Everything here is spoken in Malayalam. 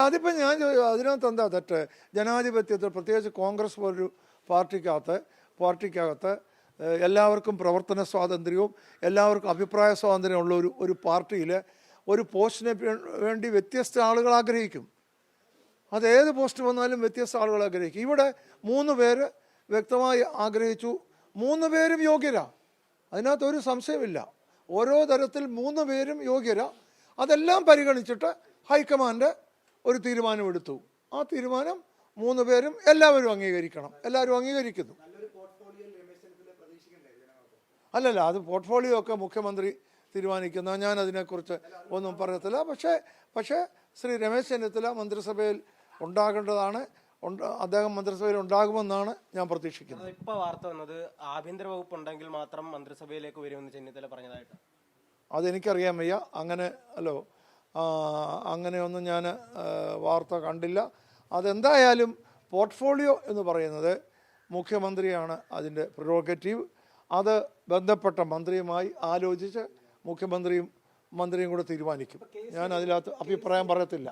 അതിപ്പോൾ ഞാൻ അതിനകത്ത് എന്താ തെറ്റ്? ജനാധിപത്യത്തിൽ പ്രത്യേകിച്ച് കോൺഗ്രസ് പോലൊരു പാർട്ടിക്കകത്ത് എല്ലാവർക്കും പ്രവർത്തന സ്വാതന്ത്ര്യവും എല്ലാവർക്കും അഭിപ്രായ സ്വാതന്ത്ര്യമുള്ള ഒരു പാർട്ടിയിൽ ഒരു പോസ്റ്റിനെ വേണ്ടി വ്യത്യസ്ത ആളുകൾ ആഗ്രഹിക്കും. അതേത് പോസ്റ്റ് വന്നാലും വ്യത്യസ്ത ആളുകൾ ആഗ്രഹിക്കും. ഇവിടെ 3 പേര് വ്യക്തമായി ആഗ്രഹിച്ചു. 3 പേരും യോഗ്യരാ, അതിനകത്തൊരു സംശയമില്ല. ഓരോ തരത്തിൽ 3 പേരും യോഗ്യരാ. അതെല്ലാം പരിഗണിച്ചിട്ട് ഹൈക്കമാൻഡ് ഒരു തീരുമാനമെടുത്തു. ആ തീരുമാനം 3 പേരും എല്ലാവരും അംഗീകരിക്കണം. എല്ലാവരും അംഗീകരിക്കുന്നു. അല്ലല്ല, അത് പോർട്ട്ഫോളിയോ ഒക്കെ മുഖ്യമന്ത്രി തീരുമാനിക്കുന്ന, ഞാൻ അതിനെക്കുറിച്ച് ഒന്നും പറയത്തില്ല. പക്ഷേ ശ്രീ രമേശ് ചെന്നിത്തല മന്ത്രിസഭയിൽ ഉണ്ടാകേണ്ടതാണ്. അദ്ദേഹം മന്ത്രിസഭയിൽ ഉണ്ടാകുമെന്നാണ് ഞാൻ പ്രതീക്ഷിക്കുന്നത്. ഇപ്പോൾ വാർത്ത വന്നത് ആഭ്യന്തര വകുപ്പ് ഉണ്ടെങ്കിൽ മാത്രം മന്ത്രിസഭയിലേക്ക് വരുമെന്ന് ചെന്നിത്തല പറഞ്ഞതായിട്ട്. അതെനിക്കറിയാൻ വയ്യ. അങ്ങനെയൊന്നും ഞാൻ വാർത്ത കണ്ടില്ല. അതെന്തായാലും പോർട്ട്ഫോളിയോ എന്ന് പറയുന്നത് മുഖ്യമന്ത്രിയാണ് അതിൻ്റെ പ്രിറോഗറ്റീവ്. അത് ബന്ധപ്പെട്ട മന്ത്രിയുമായി ആലോചിച്ച് മന്ത്രിയും കൂടെ തീരുമാനിക്കും. ഞാൻ അതിനകത്ത് അഭിപ്രായം പറയത്തില്ല.